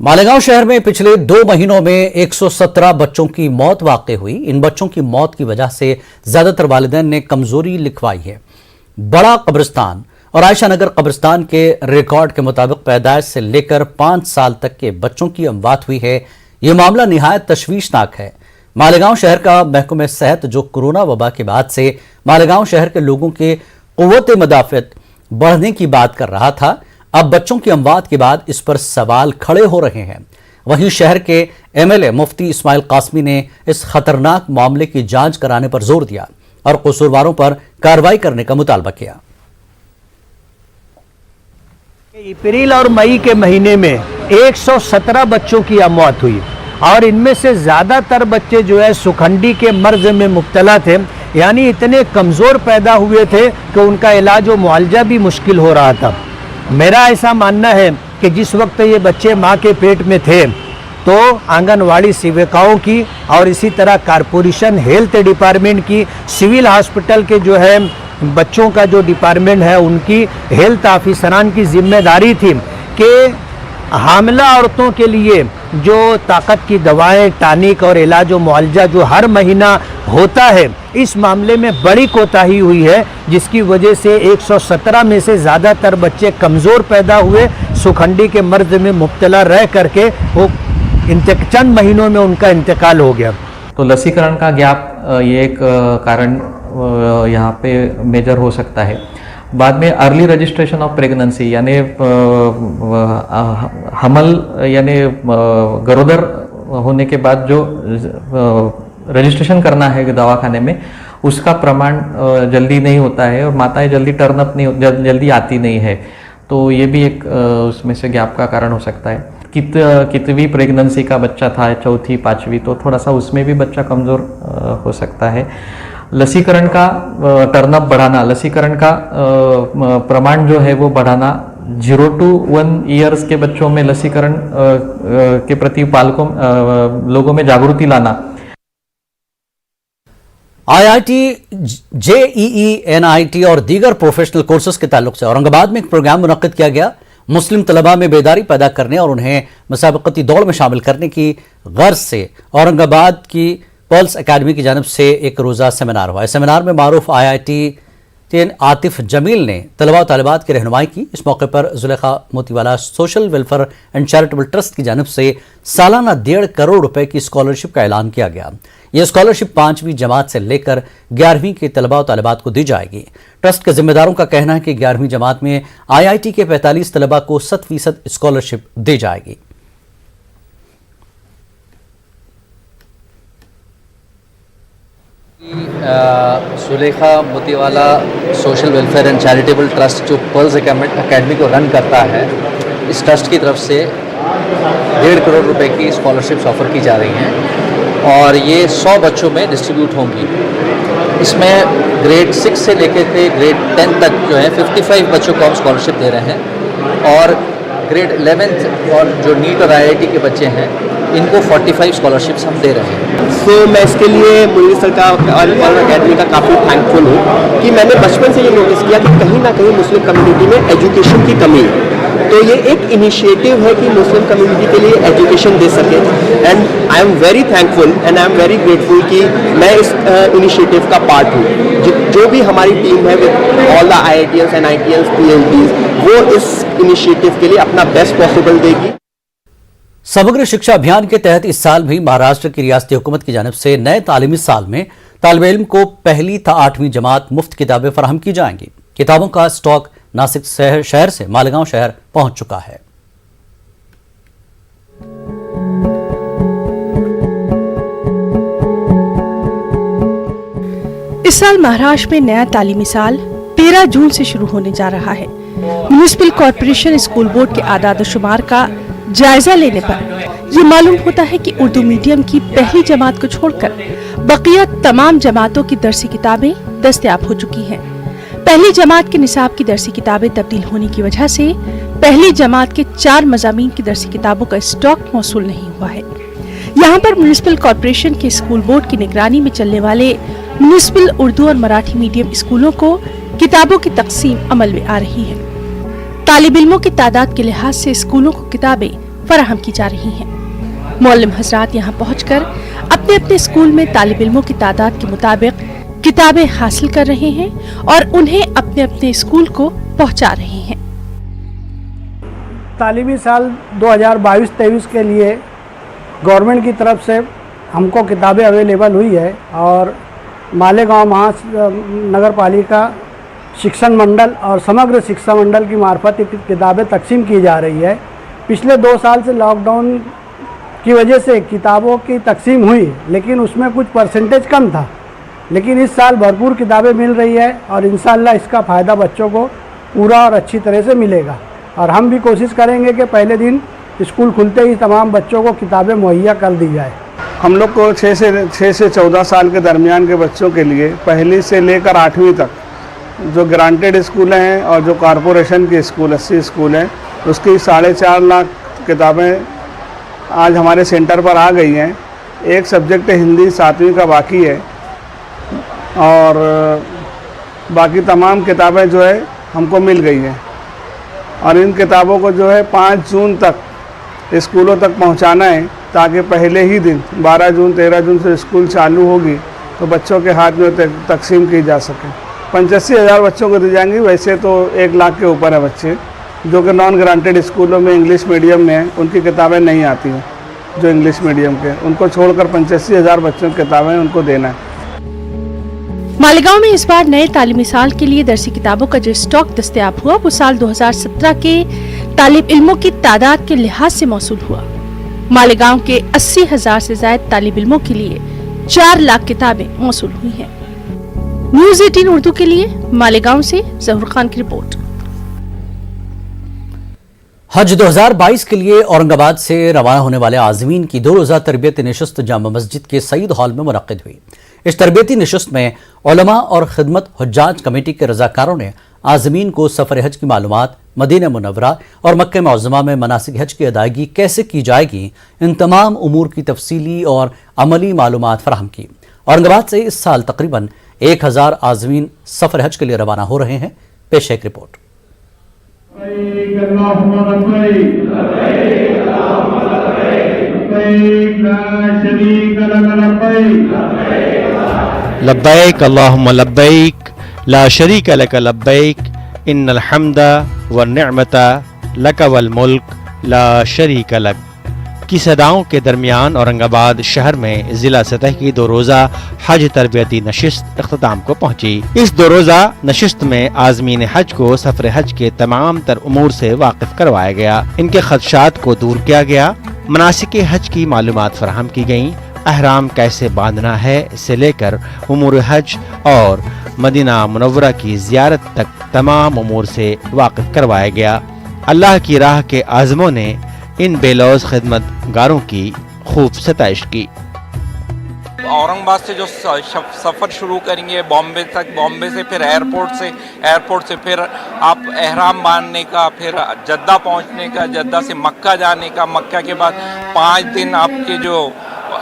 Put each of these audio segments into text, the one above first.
मालेगांव शहर में पिछले 2 महीनों में 117 बच्चों की मौत वाक़ई हुई। इन बच्चों की मौत की वजह से ज्यादातर वालिदैन ने कमजोरी लिखवाई है। बड़ा कब्रिस्तान और आयशा नगर कब्रिस्तान के रिकॉर्ड के मुताबिक पैदाइश से लेकर 5 साल तक के बच्चों की अमवात हुई है। ये मामला निहायत तशवीशनाक है। मालेगांव शहर का महकमे सेहत जो कोरोना वबा के बाद से मालेगांव शहर के लोगों के कुव्वत मदाफ़त बढ़ने की बात कर रहा था, अब बच्चों की अमवात के बाद इस पर सवाल खड़े हो रहे हैं। वहीं शहर के एमएलए मुफ्ती इस्माइल कासमी ने इस खतरनाक मामले की जांच कराने पर जोर दिया और कसूरवारों पर कार्रवाई करने का मुतालबा किया। अप्रैल और मई के महीने में 117 बच्चों की मौत हुई और इनमें से ज़्यादातर बच्चे जो है सुखंडी के मर्ज में मुब्तला थे, यानी इतने कमज़ोर पैदा हुए थे कि उनका इलाज व मुआलजा भी मुश्किल हो रहा था। मेरा ऐसा मानना है कि जिस वक्त ये बच्चे माँ के पेट में थे तो आंगनवाड़ी सेविकाओं की और इसी तरह कारपोरेशन हेल्थ डिपार्टमेंट की, सिविल हॉस्पिटल के जो है बच्चों का जो डिपार्टमेंट है उनकी, हेल्थ ऑफिसरान की जिम्मेदारी थी कि हामिला औरतों के लिए जो ताकत की दवाएं, टानिक और इलाज व मुआलजा जो हर महीना होता है, इस मामले में बड़ी कोताही हुई है, जिसकी वजह से 117 में से ज़्यादातर बच्चे कमज़ोर पैदा हुए, सुखंडी के मर्ज में मुब्तला रह करके वो चंद महीनों में उनका इंतकाल हो गया। तो लसीकरण का गैप ये एक कारण यहाँ पे मेजर हो सकता है। बाद में अर्ली रजिस्ट्रेशन ऑफ प्रेगनेंसी यानी हमल यानी गरोदर होने के बाद जो रजिस्ट्रेशन करना है दवाखाने में, उसका प्रमाण जल्दी नहीं होता है और माताएं जल्दी टर्न अप नहीं जल्दी आती नहीं है। तो ये भी एक उसमें से गैप का कारण हो सकता है। कितवी प्रेगनेंसी का बच्चा था, चौथी, पांचवी, तो थोड़ा सा उसमें भी बच्चा कमज़ोर हो सकता है। लसीकरण का टर्नअप बढ़ाना, लसीकरण का प्रमाण जो है वो बढ़ाना, 0 to 1 ईयर्स के बच्चों में लसीकरण के प्रति पालकों लोगों में जागृति लाना। IIT, JEE, NIT और दीगर प्रोफेशनल कोर्सेज के ताल्लुक से औरंगाबाद में एक प्रोग्राम मुनक्किद किया गया। मुस्लिम तलबा में बेदारी पैदा करने और उन्हें मुसाबकती दौड़ में शामिल करने की गर्ज से औरंगाबाद की पल्स एकेडमी की जानिब से एक रोज़ा सेमिनार हुआ। इस सेमिनार में मारूफ IIT आतिफ जमील ने तलबा और तालिबात की रहनुमाई की। इस मौके पर Zulekha Motiwala social welfare and charitable trust की जानिब से सालाना 1.5 करोड़ रुपए की स्कॉलरशिप का ऐलान किया गया। यह स्कॉलरशिप 5वीं जमात से लेकर 11वीं के तलबा और तालिबात को दी जाएगी। ट्रस्ट के जिम्मेदारों का कहना है कि 11वीं जमात में IIT के 45 तलबा को 100% स्कॉलरशिप दी जाएगी। Sulekha Motiwala social welfare and charitable trust जो पल्स एकेडमी को रन करता है, इस ट्रस्ट की तरफ से 1.5 करोड़ रुपए की स्कॉलरशिप्स ऑफ़र की जा रही हैं और ये 100 बच्चों में डिस्ट्रीब्यूट होंगी। इसमें ग्रेड 6 से लेकर के ग्रेड 10 तक जो है 55 बच्चों को हम स्कॉलरशिप दे रहे हैं और ग्रेड 11th और जो नीट और IIT के बच्चे हैं इनको 45 स्कॉलरशिप्स हम दे रहे हैं। मैं इसके लिए मुझे सरकार और अकेडमी का काफ़ी थैंकफुल हूँ कि मैंने बचपन से ये नोटिस किया कि कहीं ना कहीं मुस्लिम कम्युनिटी में एजुकेशन की कमी है। तो ये एक इनिशिएटिव है कि मुस्लिम कम्युनिटी के लिए एजुकेशन दे सके and I am very thankful and I am very grateful कि मैं इस इनिशिएटिव का पार्ट हूँ। जो भी हमारी टीम है with all the IITians and IITians PhDs, वो इस इनिशिएटिव के लिए अपना बेस्ट पॉसिबल देगी। समग्र शिक्षा अभियान के तहत इस साल भी महाराष्ट्र की रियासती हुकूमत की जानिब से नए तालीमी साल में तालिब इल्म को 1ली था 8वीं जमात मुफ्त किताबें फराहम की जाएंगी। किताबों का स्टॉक नासिक शहर से मालेगांव शहर पहुंच चुका है। इस साल महाराष्ट्र में नया तालीमी साल 13 जून से शुरू होने जा रहा है। म्युनिसिपल कॉर्पोरेशन स्कूल बोर्ड के आदाद शुमार का जायजा लेने पर ये मालूम होता है कि उर्दू मीडियम की 1ली जमात को छोड़कर बकिया तमाम जमातों की दरसी किताबें दस्तयाब हो चुकी हैं। 1ली जमात के निसाब की दरसी किताबें तब्दील होने की वजह से 1ली जमात के 4 मज़ामीन की दरसी किताबों का स्टॉक मौसूल नहीं हुआ है। यहाँ पर म्युनिसिपल कॉर्पोरेशन के स्कूल बोर्ड की निगरानी में चलने वाले म्युनिसिपल उर्दू और मराठी मीडियम स्कूलों को किताबों की तकसीम अमल में आ रही है। तालिब इल्मों की तादाद के लिहाज से स्कूलों को किताबें फराहम की जा रही हैं। मौलम हजरात यहाँ पहुँचकर अपने अपने स्कूल में तालिब इल्मों की तादाद के मुताबिक किताबें हासिल कर रहे हैं और उन्हें अपने अपने स्कूल को पहुँचा रहे हैं। तालीमी साल 2022-23 के लिए गवर्नमेंट की तरफ से हमको किताबें अवेलेबल हुई है और मालेगांव नगर पालिका शिक्षण मंडल और समग्र शिक्षा मंडल की मार्फत किताबें तकसीम की जा रही है। पिछले 2 साल से लॉकडाउन की वजह से किताबों की तकसीम हुई, लेकिन उसमें कुछ परसेंटेज कम था, लेकिन इस साल भरपूर किताबें मिल रही है और इंशाअल्लाह इसका फ़ायदा बच्चों को पूरा और अच्छी तरह से मिलेगा। और हम भी कोशिश करेंगे कि पहले दिन स्कूल खुलते ही तमाम बच्चों को किताबें मुहैया कर दी जाए। हम लोग को 6 से 14 साल के दरमियान के बच्चों के लिए पहली से लेकर 8वीं तक जो ग्रांटेड स्कूल हैं और जो कॉरपोरेशन के स्कूल 80 स्कूल हैं, उसकी 4.5 लाख किताबें आज हमारे सेंटर पर आ गई हैं। एक सब्जेक्ट हिंदी 7वीं का बाकी है और बाकी तमाम किताबें जो है हमको मिल गई हैं और इन किताबों को जो है 5 जून तक स्कूलों तक पहुंचाना है, ताकि पहले ही दिन 12 जून 13 जून से स्कूल चालू होगी तो बच्चों के हाथ में तकसीम की जा सके। 85,000 बच्चों को दी जाएंगी। वैसे तो 1 लाख के ऊपर है बच्चे जो कि नॉन ग्रांटेड स्कूलों में इंग्लिश मीडियम में हैं, उनकी किताबें नहीं आती हैं जो इंग्लिश मीडियम के, उनको छोड़कर 85,000 बच्चों की किताबें उनको देना है। मालेगांव में इस बार नए तालीमी साल के लिए दरसी किताबों का जो स्टॉक दस्तयाब हुआ वो साल 2017 के तालिब इल्मों की तादाद के लिहाज से मौसूल हुआ। मालेगांव के 80,000 से ज्यादा तालिब इल्मों के लिए 4 लाख किताबें मौसूल हुई हैं। न्यूज़ 18 उर्दू के लिए मालेगांव से जहूर खान की रिपोर्ट। हज 2022 के लिए औरंगाबाद से रवाना होने वाले आज़मीन की 2 रोज़ा तरबियती नशिस्त जामा मस्जिद के सईद हॉल में मुनक्किद हुई। इस तरबियती नशिस्त में उलमा और खिदमत हुज्जाज कमेटी के रज़ाकारों ने आज़मीन को सफ़र हज की मालूमात, मदीना मुनव्वरा और मक्का मुअज़्ज़मा में मनासिक हज की अदायगी कैसे की जाएगी, इन तमाम उमूर की तफसीली और अमली मालूमात फराहम की। औरंगाबाद से इस साल तकरीबन 1000 आज़मीन सफ़र हज के लिए रवाना हो रहे हैं। पेश है एक रिपोर्ट। लब्बैक अल्लाहुम्मा लब्बैक ला शरीक लक लब्बैक इन्नल हम्दा व निअमता लक वल मुल्क ला शरीक लक की सदाओं के दरमियान औरंगाबाद शहर में जिला सतह की 2 रोज़ा हज तरबियती नशिस्त इख्तिताम को पहुंची। इस 2 रोज़ा नशिस्त में आज़मीन हज को सफर हज के तमाम तर उमूर से वाकिफ करवाया गया। इनके खदशात को दूर किया गया। मनासिक हज की मालूमात फराहम की गयी। अहराम कैसे बांधना है से लेकर उमूर हज और मदीना मुनव्वरा की ज़ियारत तक तमाम उमूर से वाकिफ करवाया गया। अल्लाह की राह के आज़मों ने इन बेलौज खिदमतगारों की खूब सताइश की। औरंगाबाद से जो सफ़र शुरू करेंगे बॉम्बे तक, बॉम्बे से फिर एयरपोर्ट से फिर आप एहराम बांधने का, फिर जद्दा पहुंचने का, जद्दा से मक्का जाने का, मक्का के बाद 5 दिन आपके जो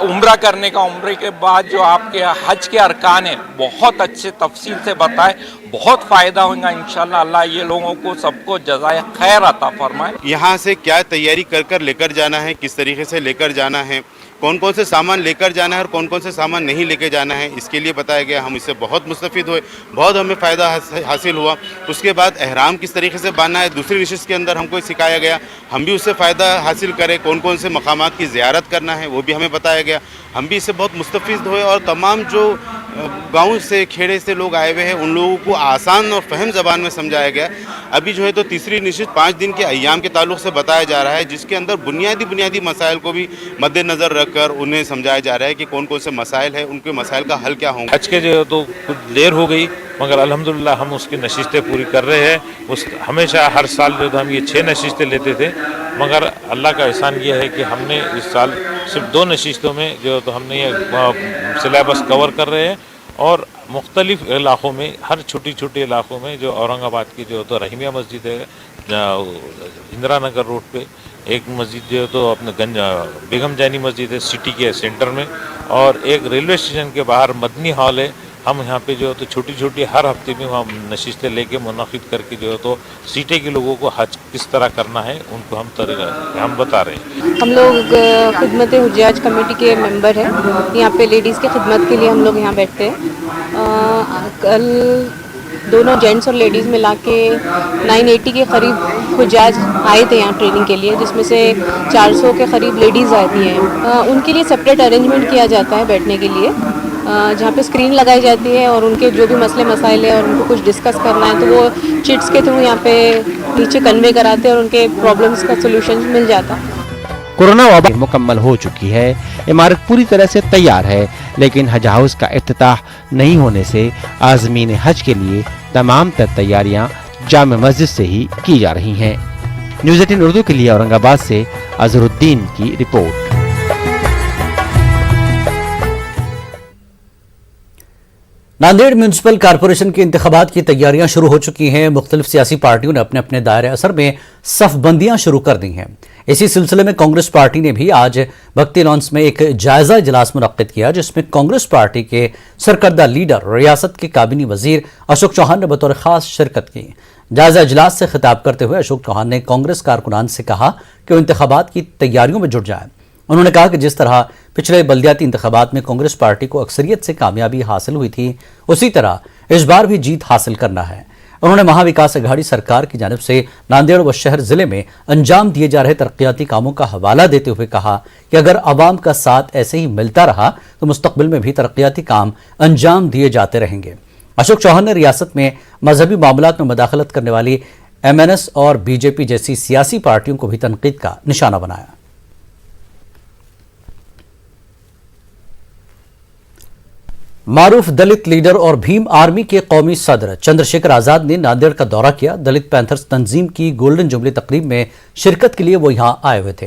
उम्रा करने का, उम्रे के बाद जो आपके हज के अरकान है बहुत अच्छे तफसील से बताए, बहुत फ़ायदा होगा इंशाल्लाह। अल्लाह ये लोगों को सबको जज़ाए खैर अता फरमाए। यहाँ से क्या तैयारी कर लेकर जाना है, किस तरीके से लेकर जाना है, कौन कौन से सामान लेकर जाना है और कौन कौन से सामान नहीं लेके जाना है, इसके लिए बताया गया। हम इससे बहुत मुस्तफ़ीद हुए, बहुत हमें फ़ायदा हासिल हुआ। उसके बाद एहराम किस तरीके से बांधना है दूसरी नशिस्त के अंदर हमको सिखाया गया, हम भी उससे फ़ायदा हासिल करें। कौन कौन से मकामात की ज़ियारत करना है वो भी हमें बताया गया, हम भी इससे बहुत मुस्तफ़ीद हुए। और तमाम जो गाँव से खेड़े से लोग आए हुए हैं उन लोगों को आसान और फहम ज़बान में समझाया गया। अभी जो है तो तीसरी नशिस्त 5 दिन के अय्याम के ताल्लुक़ से बताया जा रहा है, जिसके अंदर बुनियादी मसाइल को भी मद्देनज़र रख कर उन्हें समझाया जा रहा है कि कौन कौन से मसाइल हैं, उनके मसाइल का हल क्या होगा। हज के जो तो कुछ देर हो गई मगर अल्हम्दुलिल्लाह हम उसकी नशिस्तें पूरी कर रहे हैं। हमेशा हर साल जो हम ये 6 नशिस्तें लेते थे, मगर अल्लाह का एहसान ये है कि हमने इस साल सिर्फ 2 नशिस्तों में जो तो हमने ये सिलेबस कवर कर रहे हैं। और मुख्तलिफ इलाक़ों में, हर छोटी इलाक़ों में जो औरंगाबाद की जो तो रहीमिया मस्जिद है, इंदिरा नगर रोड पे एक मस्जिद जो तो अपने बेगम जैनी मस्जिद है सिटी के सेंटर में, और एक रेलवे स्टेशन के बाहर मदनी हॉल है हम यहाँ पे जो है तो छोटी छोटी हर हफ्ते में हम नशिस्तें लेके मुनक़िद करके जो है तो सीटे के लोगों को हज किस तरह करना है उनको हम बता रहे हैं। हम लोग खिदमत हुज्जाज कमेटी के मेंबर हैं, यहाँ पे लेडीज़ की खिदमत के लिए हम लोग यहाँ बैठते हैं। कल दोनों जेंट्स और लेडीज़ मिला के 980 के करीब हुज्जाज आए थे यहाँ ट्रेनिंग के लिए, जिसमें से 400 के करीब लेडीज़ आती हैं। उनके लिए सेपरेट अरेंजमेंट किया जाता है बैठने के लिए, जहाँ पे स्क्रीन लगाई जाती है और उनके जो भी मसले मसाइल है और उनको कुछ डिस्कस करना है तो वो चिट्स के थ्रू यहाँ पे नीचे कन्वे कराते हैं और उनके प्रॉब्लम्स का सोल्यूशन मिल जाता है। कोरोना वबा मुकम्मल हो चुकी है, इमारत पूरी तरह से तैयार है, लेकिन हज हाउस का इफ्तिताह नहीं होने से आज़मीन हज के लिए तमाम तर तैयारियां जामे मस्जिद से ही की जा रही हैं। न्यूज़ 18 उर्दू के लिए औरंगाबाद से अजहरुद्दीन की रिपोर्ट। नांदेड़ म्यूनिसिपल कॉरपोरेशन के इंतखाबात की तैयारियां शुरू हो चुकी हैं। मुख्तलिफ सियासी पार्टियों ने अपने अपने दायरे असर में सफबंदियां शुरू कर दी हैं। इसी सिलसिले में कांग्रेस पार्टी ने भी आज भक्ति लॉन्स में एक जायजा इजलास मुनक्किद किया, जिसमें कांग्रेस पार्टी के सरकर्दा लीडर रियासत के काबीनी वजीर अशोक चौहान ने बतौर खास शिरकत की। जायजा इजलास से खिताब करते हुए अशोक चौहान ने कांग्रेस कारकुनान से कहा कि वो इंतखाबात की तैयारियों में जुट जाएं। उन्होंने कहा कि जिस तरह पिछले बल्दियाती इंतखाबात में कांग्रेस पार्टी को अक्सरियत से कामयाबी हासिल हुई थी, उसी तरह इस बार भी जीत हासिल करना है। उन्होंने महाविकास अघाड़ी सरकार की जानिब से नांदेड़ व शहर जिले में अंजाम दिए जा रहे तरक्याती कामों का हवाला देते हुए कहा कि अगर अवाम का साथ ऐसे ही मिलता रहा तो मुस्तकबिल में भी तरक्याती काम अंजाम दिए जाते रहेंगे। अशोक चौहान ने रियासत में मजहबी मामलात में मदाखलत करने वाली MNS और बीजेपी जैसी सियासी पार्टियों को भी तनकीद का निशाना बनाया। मारूफ दलित लीडर और भीम आर्मी के कौमी सदर चंद्रशेखर आजाद ने नांदेड़ का दौरा किया। दलित पैंथर्स तंजीम की गोल्डन जुबली तकरीब में शिरकत के लिए वो यहां आए हुए थे।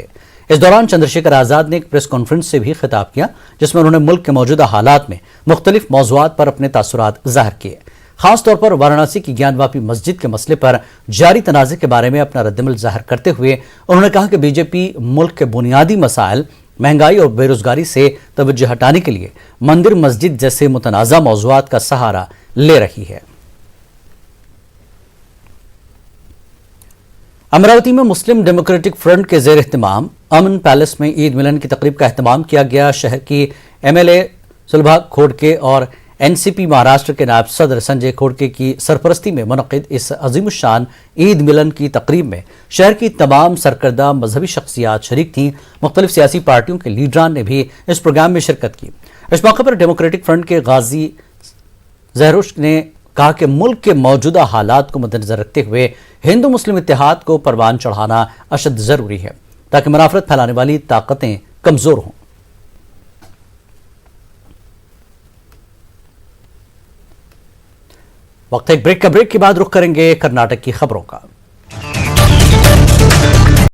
इस दौरान चंद्रशेखर आजाद ने एक प्रेस कॉन्फ्रेंस से भी खिताब किया, जिसमें उन्होंने मुल्क के मौजूदा हालात में मुख्तलिफ मौज़ूआत पर अपने तासुरात ज़ाहिर किए। खासतौर पर वाराणसी की ज्ञानवापी मस्जिद के मसले पर जारी तनाज़े के बारे में अपना रद्दमल ज़ाहिर करते हुए उन्होंने कहा कि बीजेपी मुल्क के बुनियादी मसाइल, महंगाई और बेरोजगारी से तवज्जो हटाने के लिए मंदिर मस्जिद जैसे मुतनाज़ा मौज़ूआत का सहारा ले रही है। अमरावती में मुस्लिम डेमोक्रेटिक फ्रंट के ज़ेर एहतमाम अमन पैलेस में ईद मिलन की तकरीब का एहतमाम किया गया। शहर की MLA सुलभा खोड़के और NCP महाराष्ट्र के नायब सदर संजय खोड़के की सरपरस्ती में मुनक्किद इस अजीमुशान ईद मिलन की तकरीब में शहर की तमाम सरकर्दा मजहबी शख्सियात शरीक थीं। मुख्तलिफ सियासी पार्टियों के लीडरान ने भी इस प्रोग्राम में शिरकत की। इस मौके पर डेमोक्रेटिक फ्रंट के गाजी जहरुश ने कहा कि मुल्क के मौजूदा हालात को मद्देनजर रखते हुए हिंदू मुस्लिम इत्तेहाद को परवान चढ़ाना अशद जरूरी है, ताकि मुनाफरत फैलाने वाली ताकतें कमजोर हों। वक्त एक ब्रेक के बाद रुख करेंगे कर्नाटक की खबरों का।